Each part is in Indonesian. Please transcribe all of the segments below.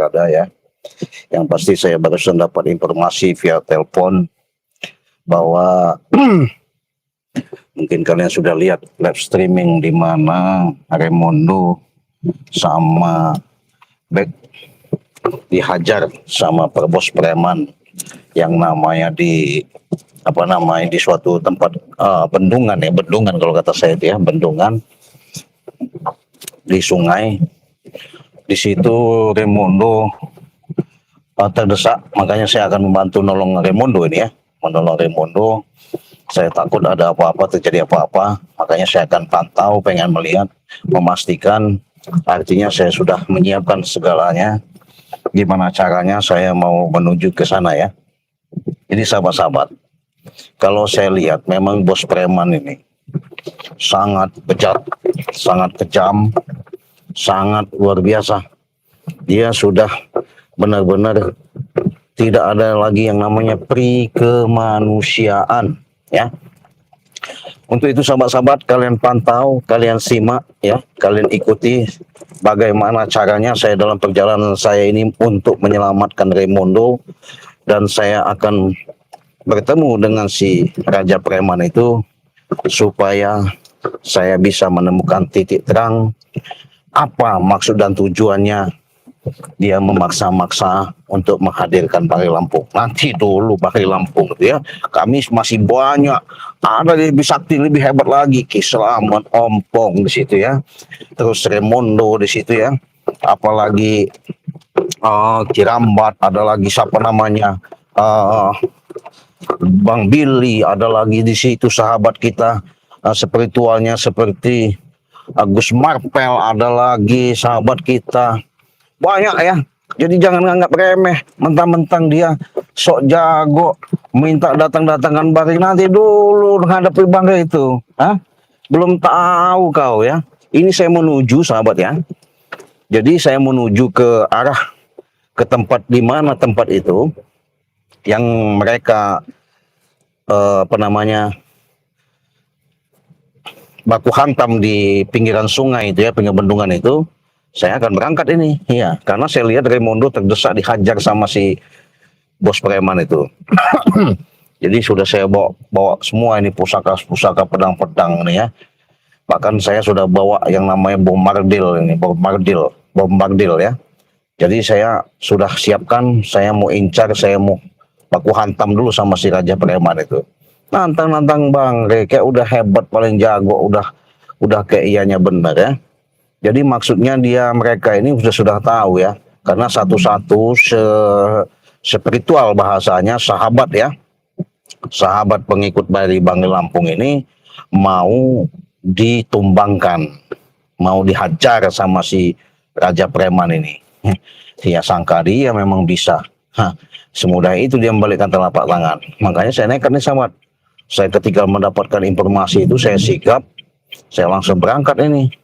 berada ya. Yang pasti saya barusan dapat informasi via telepon bahwa mungkin kalian sudah lihat live streaming di mana Raymondo sama Bek dihajar sama perbos preman yang namanya di suatu tempat bendungan kalau kata saya itu ya, bendungan di sungai. Di situ Raymondo terdesak, makanya saya akan membantu menolong Raymondo ini ya, menolong Raymondo. Saya takut ada apa-apa, terjadi apa-apa, makanya saya akan pantau, pengen melihat, memastikan. Artinya saya sudah menyiapkan segalanya. Gimana caranya saya mau menuju ke sana ya. Jadi sahabat-sahabat, kalau saya lihat memang bos preman ini sangat bejat, sangat kejam, sangat luar biasa. Dia sudah benar-benar tidak ada lagi yang namanya pri kemanusiaan ya. Untuk itu sahabat-sahabat, kalian pantau, kalian simak ya, kalian ikuti bagaimana caranya saya dalam perjalanan saya ini untuk menyelamatkan Raymondo. Dan saya akan bertemu dengan si Raja Preman itu supaya saya bisa menemukan titik terang apa maksud dan tujuannya dia memaksa-maksa untuk menghadirkan Bari Lampung. Nanti dulu Bari Lampung itu ya, kami masih banyak, ada lebih sakti, lebih hebat lagi, Ki Slamet, Ompong di situ ya, terus Raymondo di situ ya, apalagi Kirambat, ada lagi siapa namanya, Bang Billy, ada lagi di situ sahabat kita spiritualnya seperti Gus Marpel, ada lagi sahabat kita. Banyak ya, jadi jangan nganggap remeh, mentang-mentang dia sok jago, minta datang-datangan Bari, nanti dulu menghadapi Bangga itu. Belum tahu kau ya. Ini saya menuju sahabat ya. Jadi saya menuju ke arah, ke tempat di mana tempat itu, yang mereka, baku hantam di pinggiran sungai itu ya, pinggir bendungan itu. Saya akan berangkat ini, ya, karena saya lihat Raymondo terdesak dihajar sama si bos preman itu. Jadi sudah saya bawa semua ini pusaka pedang-pedang ini ya. Bahkan saya sudah bawa yang namanya bombardil ya. Jadi saya sudah siapkan, saya mau incar, saya mau baku hantam dulu sama si Raja Preman itu. Nantang-nantang Bang, kayak udah hebat, paling jago, udah kayak ianya benar ya. Jadi maksudnya mereka ini sudah tahu ya, karena satu-satu spiritual bahasanya sahabat ya, sahabat pengikut Bari Bangli Lampung ini mau ditumbangkan, mau dihajar sama si Raja Preman ini. Dia sangka dia memang bisa, semudah itu dia membalikkan telapak tangan. Makanya saya nekat nih sahabat. Saya ketika mendapatkan informasi itu saya sigap, saya langsung berangkat ini.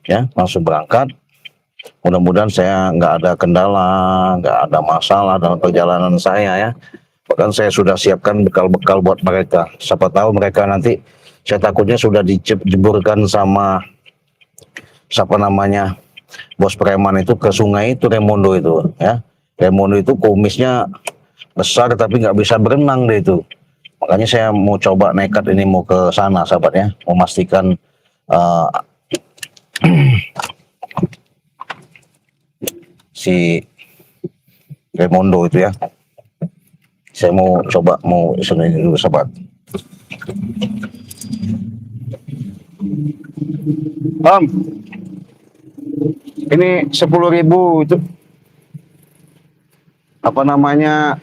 Ya, langsung berangkat. Mudah-mudahan saya nggak ada kendala, nggak ada masalah dalam perjalanan saya ya. Bahkan saya sudah siapkan bekal-bekal buat mereka. Siapa tahu mereka nanti, saya takutnya sudah dijeburkan sama siapa namanya, bos preman itu ke sungai itu, Raymondo itu ya. Raymondo itu kumisnya besar tapi nggak bisa berenang deh itu. Makanya saya mau coba nekat ini mau ke sana sahabat ya, memastikan si Raymondo itu ya. Saya mau coba sini dulu sahabat. Ini 10.000 itu apa namanya?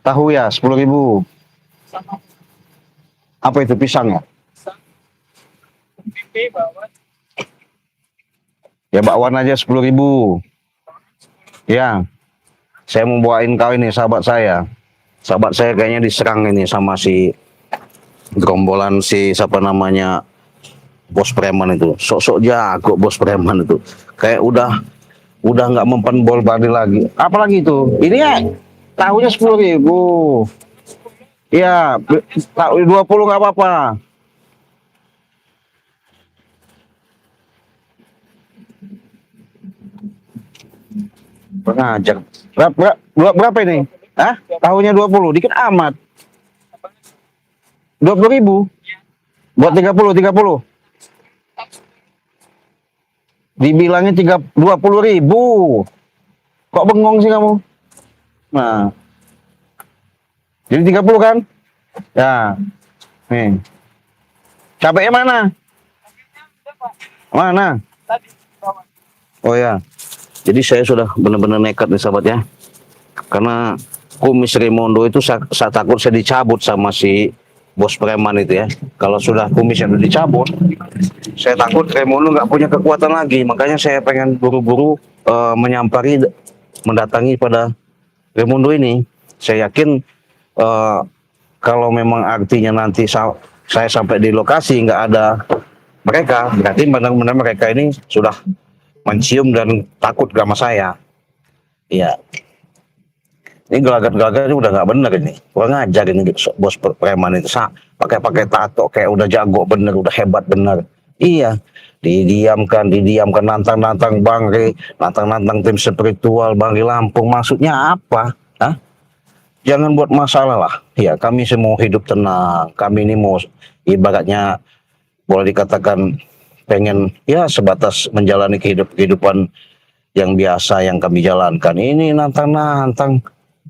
Tahu ya, 10.000. Apa itu, pisang ya? Ya bakwan aja 10.000. Ya, saya mau bawain kau ini sahabat saya. Sahabat saya kayaknya diserang ini sama si gerombolan si siapa namanya, bos preman itu. Sok-sok jago bos preman itu. Kayak udah nggak mempan bol Bari lagi. Apalagi itu? Ini ya tahunya 10.000. Ya, tahu 20 nggak apa-apa. Pengajar. Berapa ini? Hah? Tahunnya 20, dikit amat. 20.000. Buat 30. Dibilangnya 20.000. Kok bengong sih kamu? Nah. Jadi 30 kan? Ya. Nih. Capeknya mana? Mana? Oh ya. Jadi saya sudah benar-benar nekat nih sahabat ya. Karena kumis Raimondo itu saya takut saya dicabut sama si bos preman itu ya. Kalau sudah kumisnya udah dicabut, saya takut Raimondo nggak punya kekuatan lagi. Makanya saya pengen buru-buru mendatangi pada Raimondo ini. Saya yakin kalau memang artinya nanti saya sampai di lokasi nggak ada mereka, berarti benar-benar mereka ini sudah mencium dan takut sama saya. Iya. Ini gelagat-gelagat udah nggak bener ini. Kurang ajar ini bos preman itu. Pakai tato kayak udah jago bener, udah hebat bener. Iya. Didiamkan, nantang-nantang Bang Re, nantang-nantang tim spiritual Bang Re Lampung. Maksudnya apa? Hah? Jangan buat masalah lah. Ya, kami semua hidup tenang. Kami ini mau ibaratnya boleh dikatakan pengen ya sebatas menjalani kehidupan yang biasa yang kami jalankan. Ini nantang-nantang.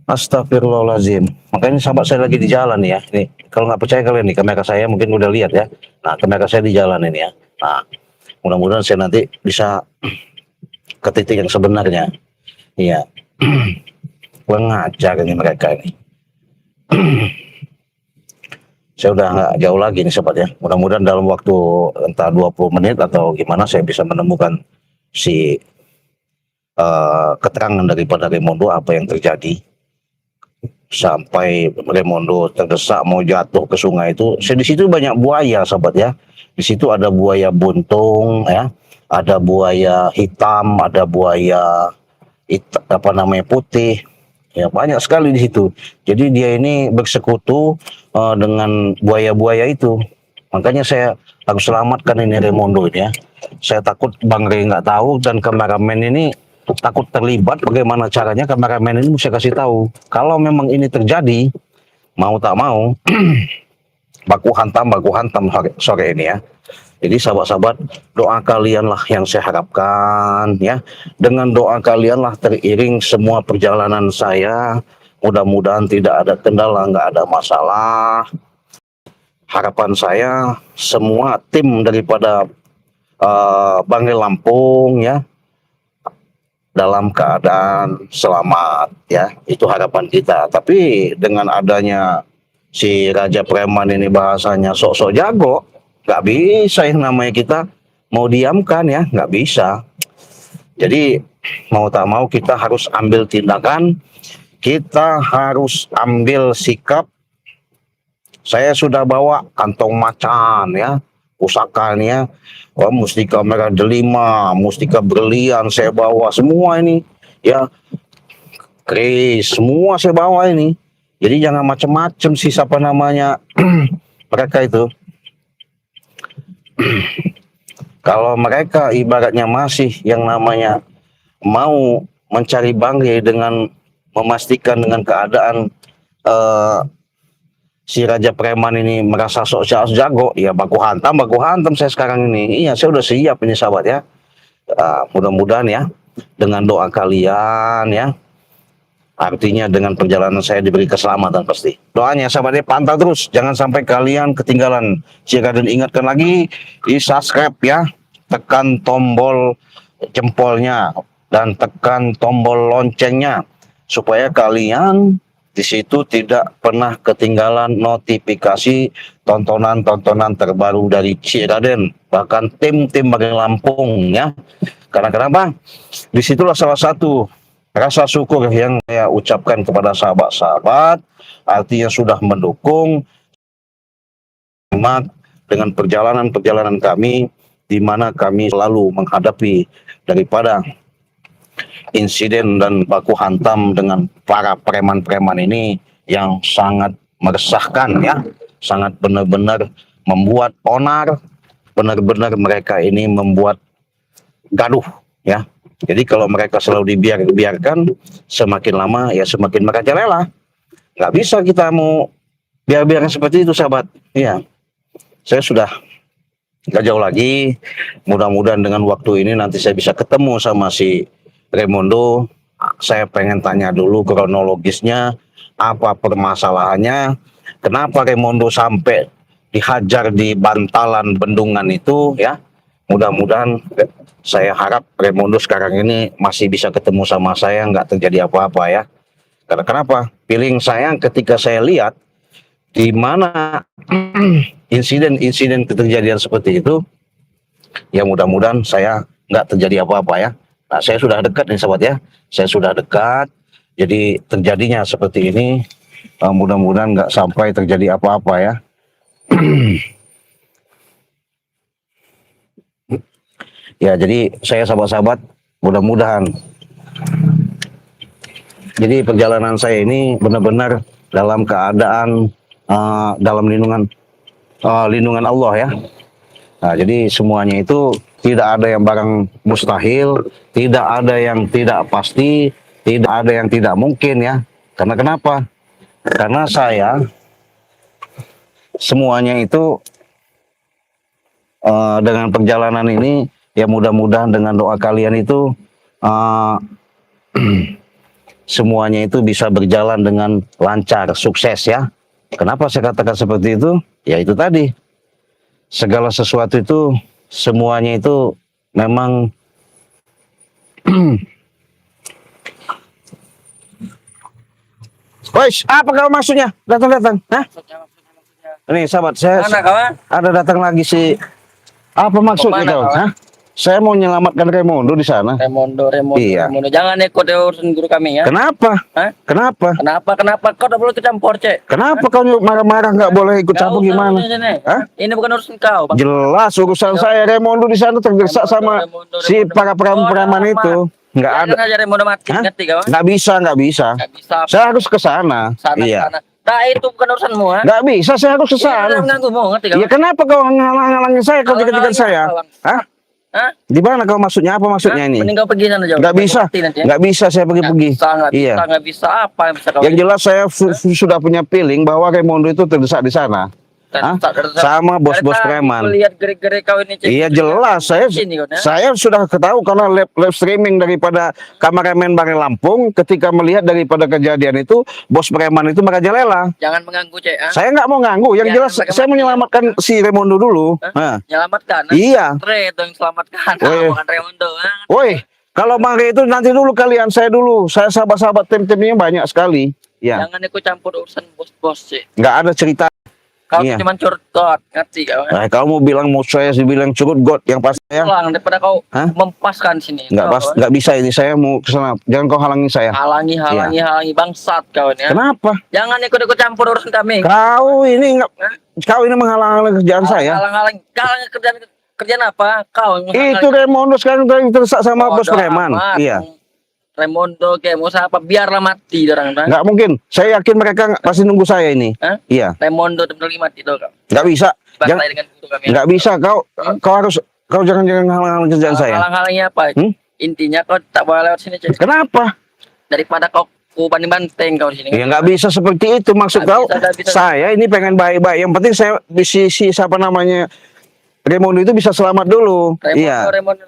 Astagfirullahaladzim. Makanya sahabat saya lagi di jalan ya. Ini kalau nggak percaya kalian nih, kamera saya mungkin udah lihat ya. Nah, kamera saya di jalan ini ya. Nah, mudah-mudahan saya nanti bisa ke titik yang sebenarnya. Iya. Kurang ngajar ini mereka ini. Saya udah nggak jauh lagi nih sahabat ya. Mudah-mudahan dalam waktu entah 20 menit atau gimana saya bisa menemukan si keterangan daripada Raimondo apa yang terjadi. Sampai Raimondo terdesak mau jatuh ke sungai itu. Di situ banyak buaya sahabat ya. Di situ ada buaya buntung ya, ada buaya hitam, ada buaya putih. Ya banyak sekali di situ. Jadi dia ini bersekutu dengan buaya-buaya itu. Makanya saya harus selamatkan ini Raimondo ini ya. Saya takut Bang Rey nggak tahu dan kameramen ini takut terlibat. Bagaimana caranya kameramen ini bisa kasih tahu. Kalau memang ini terjadi, mau tak mau, baku hantam sore ini ya. Jadi sahabat-sahabat, doa kalianlah yang saya harapkan ya. Dengan doa kalianlah teriring semua perjalanan saya. Mudah-mudahan tidak ada kendala, nggak ada masalah. Harapan saya semua tim daripada Bang Re Lampung ya dalam keadaan selamat ya, itu harapan kita. Tapi dengan adanya si Raja Preman ini bahasanya sok-sok jago, nggak bisa yang namanya kita mau diamkan ya, nggak bisa. Jadi mau tak mau kita harus ambil tindakan, kita harus ambil sikap. Saya sudah bawa kantong macan ya, pusakanya, mustika merah delima, mustika berlian saya bawa semua ini ya, kris semua saya bawa ini. Jadi jangan macam-macam sih siapa namanya mereka itu. Kalau mereka ibaratnya masih yang namanya mau mencari Bang Re dengan memastikan dengan keadaan si Raja Preman ini merasa sok jago, ya baku hantam saya sekarang ini. Iya, saya udah siap ini sahabat ya. Mudah-mudahan ya dengan doa kalian ya, artinya dengan perjalanan saya diberi keselamatan pasti. Doanya sahabatnya pantau terus, jangan sampai kalian ketinggalan. Jika dan ingatkan lagi di subscribe ya, tekan tombol jempolnya dan tekan tombol loncengnya supaya kalian di situ tidak pernah ketinggalan notifikasi tontonan-tontonan terbaru dari Ciraden, bahkan tim-tim Bang Re Lampung ya. Karena kenapa? Disitulah salah satu rasa syukur yang saya ucapkan kepada sahabat-sahabat, artinya sudah mendukung dengan perjalanan-perjalanan kami, di mana kami selalu menghadapi daripada insiden dan baku hantam dengan para preman-preman ini yang sangat meresahkan ya, sangat benar-benar membuat onar, benar-benar mereka ini membuat gaduh ya. Jadi kalau mereka selalu dibiarkan, semakin lama ya semakin merajalela. Nggak bisa kita mau biar-biarkan seperti itu, sahabat. Iya, saya sudah nggak jauh lagi. Mudah-mudahan dengan waktu ini nanti saya bisa ketemu sama si Raymondo. Saya pengen tanya dulu kronologisnya, apa permasalahannya, kenapa Raymondo sampai dihajar di bantalan bendungan itu ya. Mudah-mudahan saya harap Raymondo sekarang ini masih bisa ketemu sama saya, nggak terjadi apa-apa ya. Karena kenapa? Feeling saya ketika saya lihat di mana insiden-insiden kejadian seperti itu, ya mudah-mudahan saya nggak terjadi apa-apa ya. Nah, saya sudah dekat nih sahabat ya, saya sudah dekat, jadi terjadinya seperti ini, mudah-mudahan nggak sampai terjadi apa-apa ya. Ya, jadi saya sahabat-sahabat, mudah-mudahan. Jadi perjalanan saya ini benar-benar dalam keadaan dalam lindungan Allah ya. Nah, jadi semuanya itu tidak ada yang barang mustahil, tidak ada yang tidak pasti, tidak ada yang tidak mungkin ya. Karena kenapa? Karena saya semuanya itu dengan perjalanan ini ya mudah-mudahan dengan doa kalian itu semuanya itu bisa berjalan dengan lancar, sukses ya. Kenapa saya katakan seperti itu? Ya itu tadi, segala sesuatu itu semuanya itu memang Wais, apa kau maksudnya? Datang-datang, hah? Ini sahabat, saya ada datang lagi si apa maksudnya kau? Hah? Saya mau menyelamatkan Raymondo di sana. Raymondo. Iya. Raymondo. Jangan ikut urusan guru kami ya. Kenapa? Hah? Kenapa? Kenapa? Kau udah boleh campur, Cek. Kenapa kau marah-marah nggak boleh ikut campur gimana? Hah? Ini bukan urusan kau, Bang. Jelas urusan saya. Raymondo di sana tergesa sama si para preman itu. Nggak ada. Jangan aja Raymondo mati, ngerti kau? Nggak bisa. Nggak bisa. Saya harus ke sana. Iya. Nah, itu bukan urusanmu, ha? Nggak bisa, saya harus ke sana. Mengganggumu, ngerti kau? Ya kenapa kau ngalang-ngalangin saya kalau deket-deket saya? Hah? Hah? Di mana kau maksudnya? Apa maksudnya ini? Mending kau pergi sana jauh. Nggak bisa. Nggak bisa saya pergi-pergi. Iya. Nggak bisa. Apa yang bisa kau? Yang jelas saya sudah punya feeling bahwa Raymondo itu terdesak di sana. Hah? Sama bos-bos preman. Lihat gerik-gerik kau ini, Cek. Iya jelas, saya sudah ketahui karena live streaming daripada kameramen Bareng Lampung ketika melihat daripada kejadian itu bos preman itu merajalela. Jangan mengganggu, Cek. Ha? Saya nggak mau ganggu, yang jelas saya menyelamatkan si Raymondo dulu. Nah. Menyelamatkan? Iya. Tre itu yang selamatkan, bukan Raymondo. Woi, kalau Mari itu nanti dulu kalian, saya dulu. Saya sahabat-sahabat tim-timnya banyak sekali. Ya. Jangan ikut campur urusan bos-bos, Cek. Nggak ada cerita. Kau cuma curut got, ngerti kau? Nah, kalau mau bilang mau saya bilang curut got, yang pasti ya. Pulang daripada kau mempaskan sini. Nggak bisa ini, saya mau ke sana. Jangan kau halangi saya. Halangi bangsat kau ini. Ya? Kenapa? Jangan ikut campur urusan kami. Kau ini menghalang kerjaan saya. Halang kerjaan apa? Kau itu Raymondo sekarang terdesak sama bos preman. Iya. Raymondo kayak mau apa? Biarlah mati orang. Nggak mungkin. Saya yakin mereka pasti nunggu saya ini. Hah? Iya. Raymondo lagi mati tuh kau. Nggak bisa. Nggak bisa. Kau jangan halang-halang kerjaan saya. Halang-halangnya apa? Intinya kau tak boleh lewat sini, Cek. Kenapa? Daripada kau banding-banteng kau di sini. Ya nggak bisa seperti itu maksud kau. Saya ini pengen baik-baik. Yang penting saya si siapa namanya Raymondo itu bisa selamat dulu. Raymondo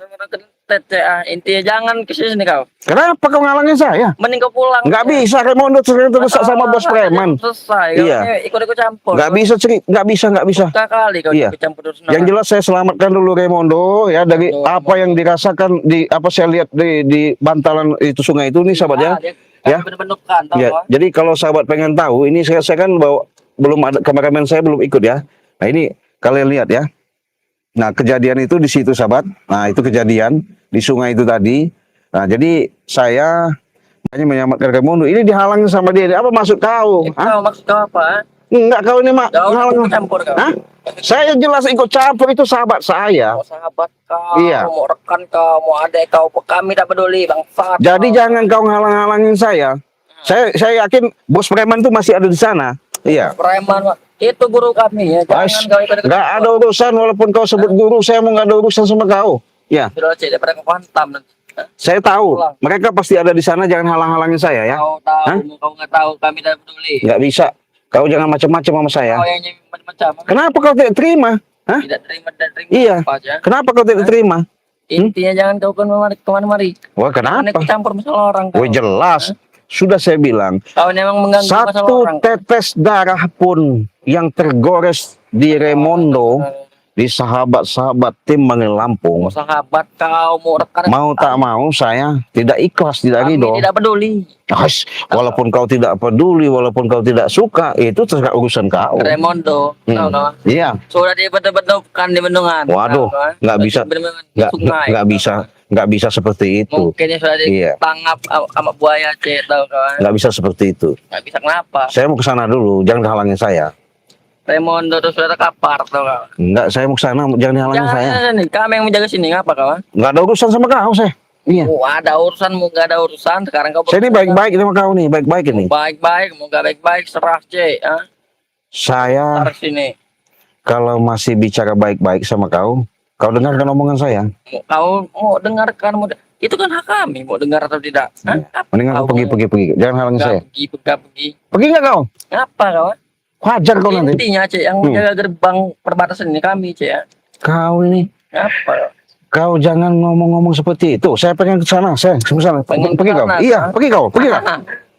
intinya jangan kesini kau. Kenapa kau ngalangin saya? Mending kau pulang. Nggak bisa, Raymondo terdesak sama bos preman. Selesai. Iya. Ikut campur. Nggak bisa. Kali kau ikut campur. Yang jelas saya selamatkan dulu Raymondo ya dari apa yang dirasakan di apa saya lihat di bantalan itu sungai itu nih sahabat ya. Ya. Jadi kalau sahabat pengen tahu ini saya kan bawa belum ada kameramen saya belum ikut ya. Nah ini kalian lihat ya. Nah kejadian itu di situ sahabat. Nah itu kejadian di sungai itu tadi. Nah jadi saya hanya menyelamatkan Raymondo. Ini dihalangi sama dia. Apa maksud kau? Maksud kau apa? Enggak, kau ini ikut campur kau. Hah? Saya jelas ikut campur, itu sahabat saya. Sahabat kau, iya. Mau rekan kau, mau adek kau, kami tak peduli bangsat. Jadi jangan kau ngalang-halangin saya. Saya yakin bos preman itu masih ada di sana. Iya. Preman itu guru kami ya. Jangan kau ikut. Nggak ada urusan walaupun kau sebut guru, saya mau nggak ada urusan sama kau. Ya. Sudah, Cek, daripada kau hantam nanti. Saya tahu. Mereka pasti ada di sana. Jangan halang-halangin saya ya. Kau tahu, Hah? kau nggak tahu, kami tidak peduli. Nggak bisa. Kau jangan macam-macam sama saya. Kau yang macam-macam. Kenapa kau tidak terima? Hah? Tidak terima, tidak terima. Iya. Apa aja. Kenapa kau tidak terima? Intinya jangan kau kemana-mari. Wah, Jangan kenapa? ikut campur masalah orang. Kau. Wah, jelas. Sudah saya bilang. Kau ini emang mengganggu masalah Satu orang. tetes darah pun yang tergores di Raimondo, di sahabat-sahabat tim Bangil Lampung, Mau sahabat kau, mau rekan. mau tak mau saya tidak ikhlas, tidak Kami ridho. tidak peduli. Hush, walaupun kau tidak peduli, walaupun kau tidak suka, itu terserah urusan kau. Raimondo, tahu kau? Iya. Sudah dibentuk-bentukkan di bendungan. Waduh, Tahu kau? nggak bisa, Bendungan di nggak sungai. nggak bisa seperti itu. Mungkin ya sudah Iya. ditangkap sama buaya, cek, tahu kau? Nggak bisa seperti itu. Nggak bisa kenapa? Saya mau ke sana dulu, jangan halangin saya. Raimondo itu sudah terkapar, tahu kau? Enggak, saya mau ke sana, jangan halangin saya. Jangan nih, kami yang menjaga sini, ngapa kau? Nggak ada urusan sama kau saya. Iya. Oh, ada urusanmu, nggak ada urusan. Sekarang kau Saya ini baik-baik sama kau nih, baik-baik ini. Baik-baik, mau nggak baik-baik, serah, cek. Saya Tarik sini. kalau masih bicara baik-baik sama kau dengarkan omongan saya. Kau mau dengarkan, itu kan hak kami, mau dengar atau tidak. Hah? Apa Mendingan kau pergi, jangan halangin saya. Nggak pergi. Pergi nggak kau? Ngapa kau? Hajar kau nanti. Intinya, cek, yang menjaga gerbang perbatasan ini kami, cek, ya. Kau ini, Apa? kau jangan ngomong-ngomong seperti itu. Saya pengen ke sana, saya ke sana. Pengen Pergi ke kau. sana, Iya, kan? pergi kau, pergi kau.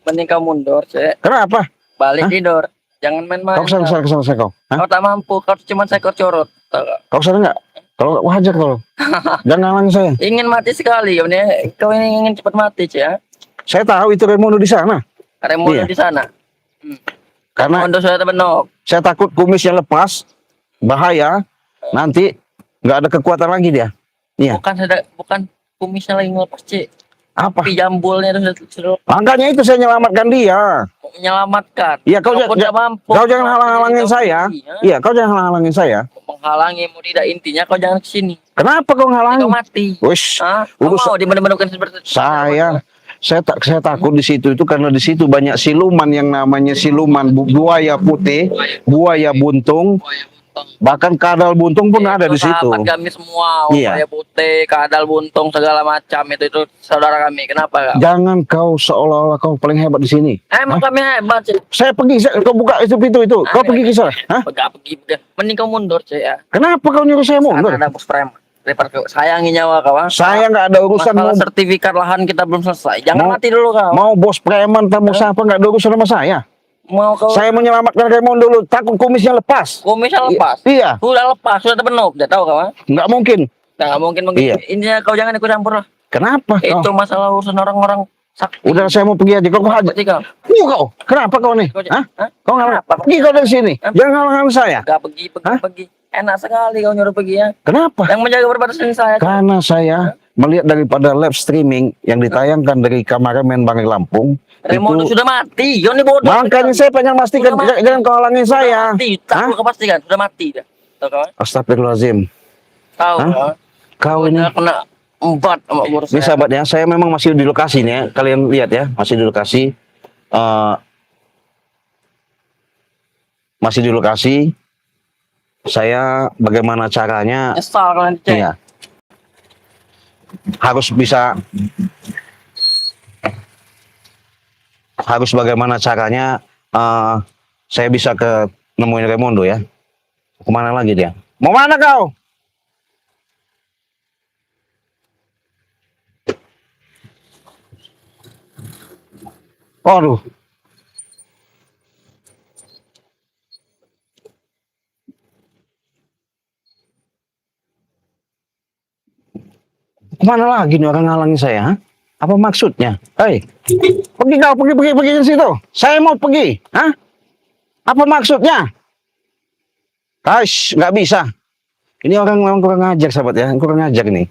Mending kau mundur, cek. Kenapa? Balik tidur. Jangan main-main. Kau ke sana, saya kau. Hah? Kau tak mampu, kau cuma seekor corot. Tahu kau? Kau sana nggak? Kalau nggak, hajar kau. Jangan halangin saya. Ingin mati sekali, kau ini ingin cepat mati, cek, ya. Saya tahu itu Raimondo di sana. Raimondo Iya. di sana. Karena Raimondo sudah terbentuk. saya takut kumisnya lepas, bahaya. Nanti nggak ada kekuatan lagi dia. Iya. Bukan kumisnya lagi ngelepas, cek. Apa? Tapi jambulnya sudah Makanya itu saya menyelamatkan dia. menyelamatkan. Iya, kau Walaupun jangan- tak mampu. Kau jangan halang-halangin Kau saya. pergi, ya. Iya, kau jangan halang-halangin saya. Menghalangi mau tidak, intinya kau jangan kesini. Kenapa kau Kau halangi? mati. Wish, Hah? Kau urus- mau dibentuk-bentukkan seperti saya takut di situ itu karena di situ banyak siluman yang namanya siluman buaya putih, buaya buntung, bahkan kadal buntung pun ada di situ. Sahabat kami semua, Iya. upaya putih, kadal buntung segala macam itu saudara kami. Kenapa kak? Jangan kau seolah-olah kau paling hebat di sini. Emang kami hebat sih. Saya pergi, kau buka itu pintu itu. Kau pergi ke sana. Hah? Pergi. Mending kau mundur sih ya. Kenapa kau nyuruh saya mundur? Karena ada bos preman. Daripada kau sayangi nyawa kau. ah. Saya nggak ada urusan Masalah mau, sertifikat lahan kita belum selesai. Jangan Mau- mati dulu kau. mau bos preman tamu siapa nggak ada urusan sama saya. Mau kau Saya menyelamatkan Raymond dulu. Takut kumisnya lepas. komisnya lepas. Iya, Sudah lepas, sudah terbentuk. Udah tahu kau? ah? nggak mungkin. Nggak mungkin Iya. Intinya kau jangan ikut campur lah. Kenapa? Itu masalah urusan orang-orang sakti. Udah saya mau pergi aja. Kau hajar. Seperti kau. Kau. Kenapa kau nih? Hah? Hah? Kau ngalah? Kenapa? Pergi kau dari sini. Hah? Jangan halangan saya. Gak Hah? pergi. Enak sekali kau nyuruh pergi ya. Kenapa? Yang menjaga perbatasan saya. Karena saya melihat daripada live streaming yang ditayangkan dari kameramen Bangil Lampung. Raimondo Itu sudah mati. Kau ini bodoh. makanya saya pengen pastikan Sudah mati. jangan kau halangin saya. Mati. Hah? Tahu kau pastikan sudah mati dah. Tahu kau? Astagfirullahaladzim. Tahu Hah? kau? Kau ini. Udah kena empat sama bos Ini saya. sahabat ya, saya memang masih di lokasi nih ya. Kalian lihat ya, masih di lokasi. Masih di lokasi. Saya bagaimana caranya? Nyesal kalau nanti cek. Iya. Harus bagaimana caranya saya bisa ke nemuin Raimondo ya. Kemana lagi dia? Mau mana kau? Aduh. Kemana lagi nih orang ngalangi saya? Hah? Apa maksudnya? Hei, pergi kau, pergi ke situ. Saya mau pergi. Hah? Apa maksudnya? Aish, nggak bisa. Ini orang memang kurang ajar, sahabat ya. Kurang ajar nih.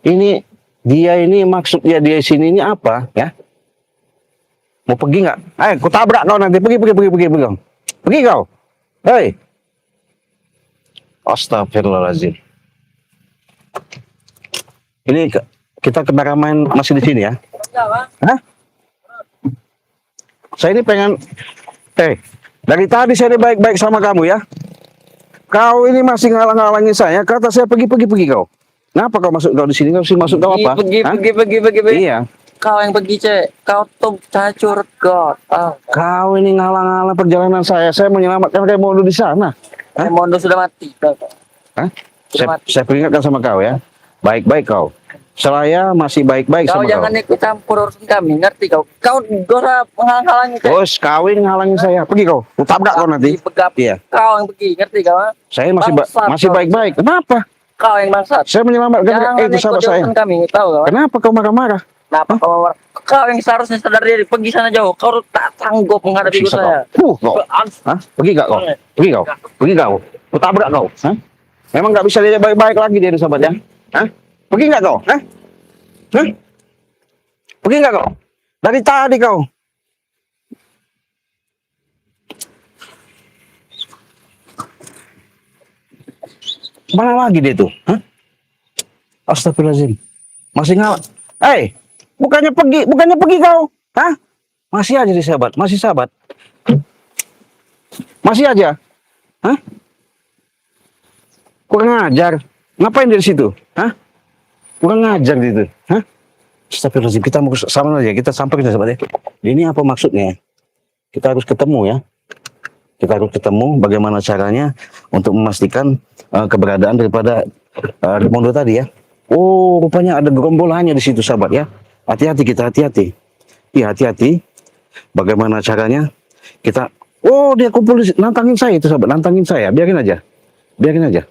Ini dia ini maksudnya dia sini ini apa ya? Mau pergi nggak? Ayo, ku tabrak kau nanti. Pergi. Pergi kau. Hei. Astagfirullahaladzim. Ini kita kameramen masih di sini ya? Hah? Saya ini pengen, dari tadi saya ini baik-baik sama kamu ya. Kau ini masih ngalang-ngalangi saya. Kata saya pergi kau. Kenapa kau masuk kau di sini? Kau sini masuk kau apa? Hah? Pergi. Iya. Kau yang pergi, Cek. Kau tuh cacur God. Ah, Kau ini ngalang-ngalang perjalanan saya. Saya menyelamatkan Raimundo di sana. Hah? Raimondo sudah mati. Hah? Sudah mati. Saya peringatkan sama kau ya. Baik-baik kau. Saya masih baik-baik Kau sama kau. jangan ikut campur urusan kami, ngerti kau? Kau gora menghalang-halangi, Cek. Bos, kawin nghalangin saya. Pergi kau. Ku tabrak kau nanti. Begap. Iya. Kau yang pergi, ngerti kau? Ah? Saya masih Bangsat masih kau. baik-baik. Kenapa? Kau yang bangsat. Saya menyelamatkan Jangan itu ikut sahabat saya. urusan kami, tahu kau? Kenapa kau marah-marah? Kenapa kau marah? Kau yang seharusnya sadar diri, pergi sana jauh. Kau tak sanggup menghadapi Siksa saya. kau. Kau. Hah? Pergi gak kau? Pergi kau. Pergi kau. Ku tabrak kau. Hah? Memang gak bisa dia baik-baik lagi dia sahabat ya? Hah? Pergi gak kau? Hah? Hah? Pergi gak kau? Dari tadi kau. Mana lagi dia tuh? Hah? Astagfirullahaladzim. Masih ngalah. Bukannya pergi kau. Hah? Masih aja di sahabat, masih sahabat. Masih aja. Hah? Kurang ajar. Ngapain dari situ? Hah? Kurang ajar gitu. Hah? Astagfirullahaladzim. Kita mau sama aja, kita sampai ke sahabat ya. Ini apa maksudnya? Kita harus ketemu ya. Kita harus ketemu bagaimana caranya untuk memastikan keberadaan daripada Raimundo tadi ya. Oh, rupanya ada gerombolannya di situ sahabat ya. Hati-hati kita, hati-hati. Iya, hati-hati. Bagaimana caranya kita... Oh, dia kumpul nantangin saya itu sahabat, nantangin saya. Biarin aja. Biarin aja.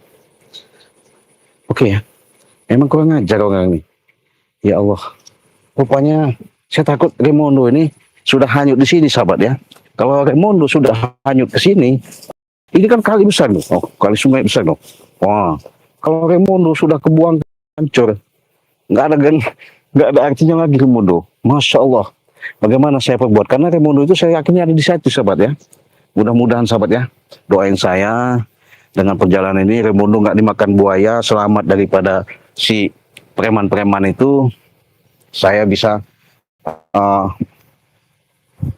Oke ya. Emang kurang ajar orang ini. Ya Allah. Rupanya saya takut Raimundo ini sudah hanyut di sini sahabat ya. Kalau Raimundo sudah hanyut ke sini, ini kan kali besar loh. Oh, kali sungai besar loh. Wah, kalau Raimundo sudah kebuang hancur, nggak ada artinya lagi Raimundo. Masya Allah. Bagaimana saya perbuat? Karena Raimundo itu saya yakin ada di situ sahabat ya. Mudah-mudahan sahabat ya, doain saya dengan perjalanan ini Raimundo nggak dimakan buaya, selamat daripada si preman-preman itu. Saya bisa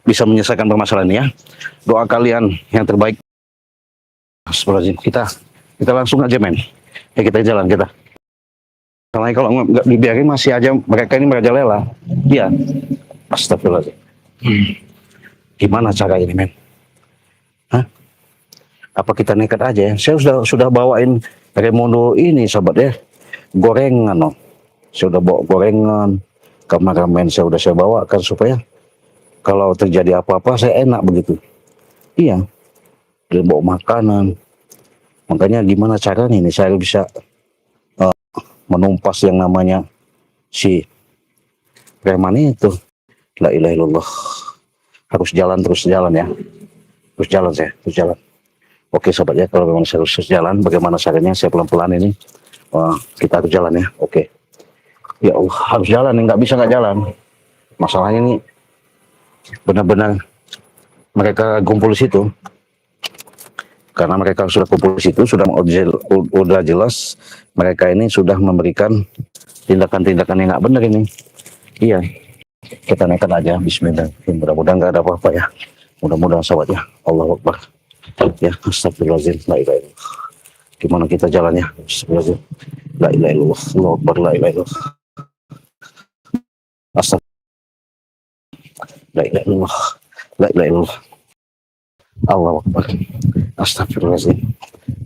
menyelesaikan permasalahan ini ya. Doa kalian yang terbaik. Astagfirullahaladzim. Kita langsung aja men. Kita jalan kita. Karena kalau nggak dibiarin masih aja mereka ini merajalela. Iya. Astagfirullahaladzim. Gimana cara ini men? Hah? Apa kita nekat aja ya? Saya sudah bawain Raimundo ini sahabat ya. Gorengan loh. Saya udah bawa gorengan. Kameramen saya bawakan supaya kalau terjadi apa-apa saya enak begitu. Iya. Dia bawa makanan. Makanya gimana caranya ini saya bisa menumpas yang namanya si preman itu. La ilaha illallah. Harus jalan terus jalan ya. Terus jalan. Oke sahabat ya, kalau memang saya harus jalan, bagaimana caranya saya pelan-pelan ini. Kita harus jalan ya. Oke. Ya Allah, harus jalan, nggak bisa nggak jalan. Masalahnya ini benar-benar mereka kumpul di situ. Karena mereka sudah kumpul di situ, sudah jelas mereka ini sudah memberikan tindakan-tindakan yang nggak benar ini. Iya, kita naikkan aja. Bismillah. Mudah-mudahan nggak ada apa-apa ya. Mudah-mudahan sahabat ya. Allahu Akbar. Ya, astagfirullahaladzim. La ilaha illallah. Gimana kita jalannya? Astagfirullahaladzim. La ilaha illallah. Allahu Akbar. La ilaha illallah. Astagfirullah. La ilaha illallah. La ilaha illallah. Allahu Akbar. Astagfirullahaladzim.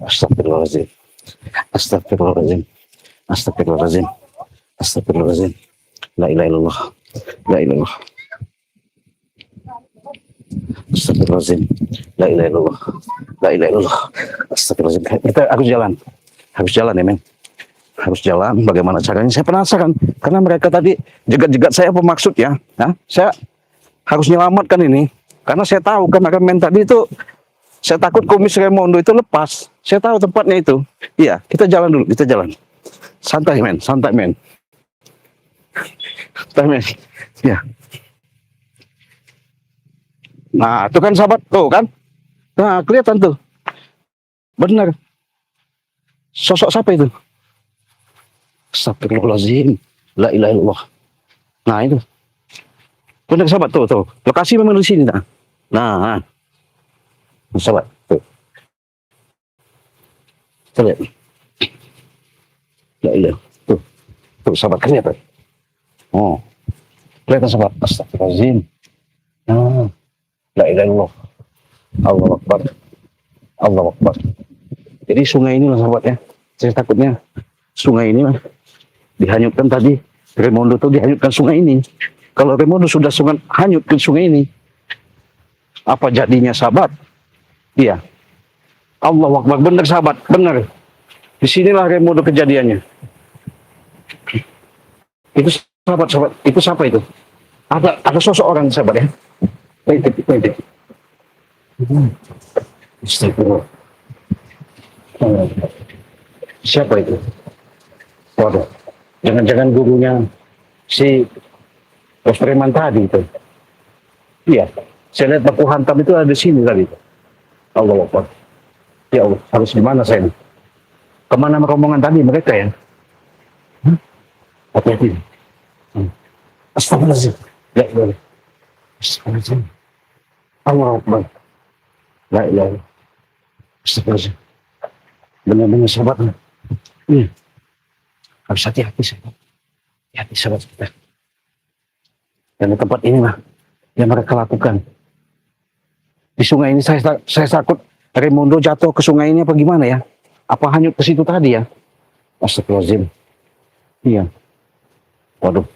Astagfirullahaladzim. Astagfirullahaladzim. Astagfirullahaladzim. Astagfirullahaladzim. La ilaha illallah. La ilaha illallah. Astagfirullahaladzim. La ilaha illallah. La ilaha illallah. Astagfirullahaladzim. Kita harus jalan ya men. Harus jalan. Bagaimana caranya? Saya penasaran karena mereka tadi jegat-jegat saya apa maksudnya. Nah, saya harus menyelamatkan ini karena saya tahu kameramen tadi itu, saya takut kumis Raimundo itu lepas. Saya tahu tempatnya itu. Iya, kita jalan dulu. Kita jalan. Santai men. Santai men. Ya. Nah, itu kan sahabat, tuh kan? Nah, kelihatan tuh. Benar. Sosok siapa itu? Astagfirullahaladzim. La ilaha illallah. Nah, itu. Benar sahabat, tuh. Lokasi memang di sini. Nah. Sahabat, tuh. Kita lihat. La ilaha. Tuh. Tuh sahabat, kelihatan. Oh, kelihatan sahabat. Astagfirullahaladzim. Nah, la ilaha illallah. Allahu Akbar. Allahu Akbar. Jadi sungai inilah sahabat ya. Saya takutnya sungai ini lah dihanyutkan tadi. Raimondo tuh dihanyutkan sungai ini. Kalau Raimondo sudah hanyut ke sungai ini, apa jadinya sahabat? Iya. Allahu Akbar. Benar sahabat, benar. Disinilah Raimondo kejadiannya. Itu sahabat, itu siapa itu? Ada sosok orang sahabat ya. Wait. Astagfirullah. Siapa itu? Waduh, jangan-jangan gurunya si Bos Preman tadi itu. Iya, saya lihat baku hantam itu ada di sini tadi. Allah Akbar. Ya Allah, harus gimana saya ini? Kemana rombongan tadi mereka ya? Hati-hati. Astagfirullahaladzim. La ilaha. Astagfirullahaladzim. Allah Akbar. La ilaha. Astagfirullahaladzim. Benar-benar sahabat. Harus hati-hati sahabat. Hati-hati sahabat kita. Dan di tempat inilah yang mereka lakukan. Di sungai ini saya takut Raimondo jatuh ke sungai ini apa gimana ya? Apa hanyut ke situ tadi ya? Astagfirullahaladzim. Iya. Waduh.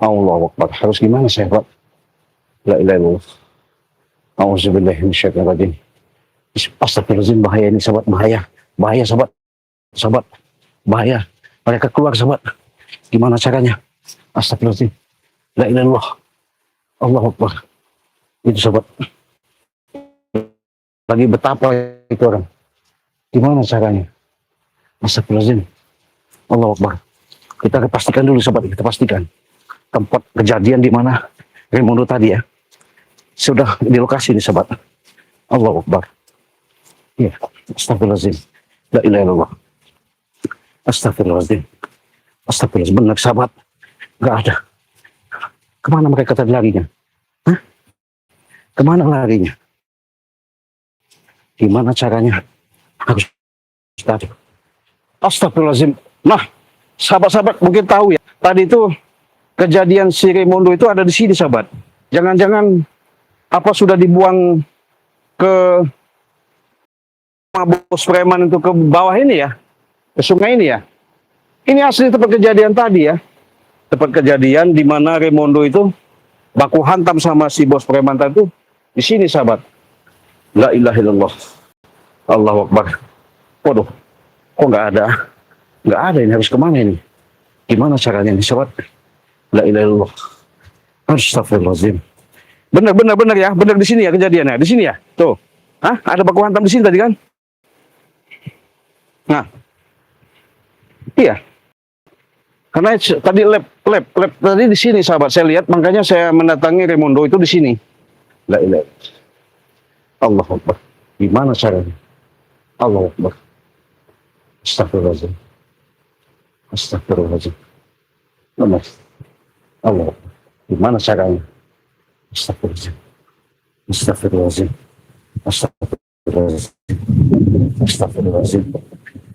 Allahu Akbar. Harus gimana sahabat? La ilaha illallah. Auzubillahi minasyaitonir rajim. Astagfirullahaladzim, bahaya ini sahabat, bahaya. Bahaya sahabat. Sahabat. Bahaya. Mereka keluar sahabat. Gimana caranya? Astagfirullahaladzim. La ilaha illallah. Allahu Akbar. Itu sahabat. Lagi betapa itu orang. Gimana caranya? Astagfirullahaladzim. Allahu Akbar. Kita pastikan dulu sahabat, kita pastikan tempat kejadian di mana Raimondo tadi ya. Sudah di lokasi ini sahabat. Allahu Akbar. Ya, astagfirullahaladzim. La ilaha illallah. Astagfirullahaladzim. Astagfirullahaladzim. Benar sahabat. Gak ada. Kemana mereka tadi larinya? Hah? Kemana larinya? Gimana caranya? Harus tadi. Astagfirullahaladzim. Nah, sahabat-sahabat mungkin tahu ya. Tadi itu kejadian si Raimondo itu ada di sini sahabat. Jangan-jangan apa sudah dibuang ke Bos Preman itu ke bawah ini ya, ke sungai ini ya. Ini asli tempat kejadian tadi ya, tempat kejadian di mana Raimondo itu baku hantam sama si Bos Preman tadi itu di sini sahabat. La ilaha illallah. Allahu Akbar. Waduh, kok nggak ada ini, harus kemana ini? Gimana caranya nih sahabat? La ilaha illallah. Astagfirullahaladzim. Benar ya, benar di sini ya kejadiannya, di sini ya. Tuh, ada baku hantam di sini tadi kan? Nah, iya. Karena tadi lab tadi di sini sahabat saya lihat, makanya saya mendatangi Raimondo itu di sini. La ilaha illallah. Allahu Akbar. Gimana caranya? Allahu Akbar. Astagfirullahaladzim. Astagfirullahaladzim. Benar. Allah. Gimana caranya? Astagfirullahaladzim. Astagfirullahaladzim. Astagfirullahaladzim. Astagfirullahaladzim.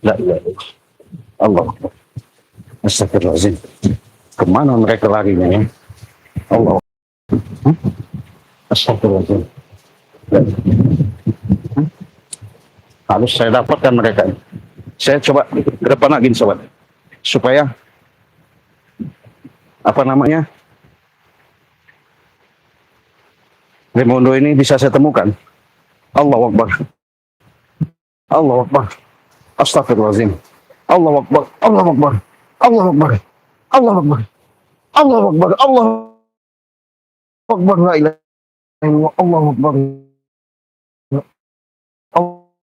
La ilaha illallah. Allah Akbar. Astagfirullahaladzim. Kemana mereka larinya ya? Allah. Astagfirullahaladzim. Harus saya dapatkan mereka. Saya coba ke depan lagi sobat, supaya apa namanya Raimondo ini bisa saya temukan. Allahu Akbar. Allahu Akbar. Astagfirullahaladzim. Allahu Akbar. Allahu Akbar. Allahu Akbar. Allahu Akbar. Allahu Akbar. Allahu Akbar. La ilaha illallah. Allahu Akbar.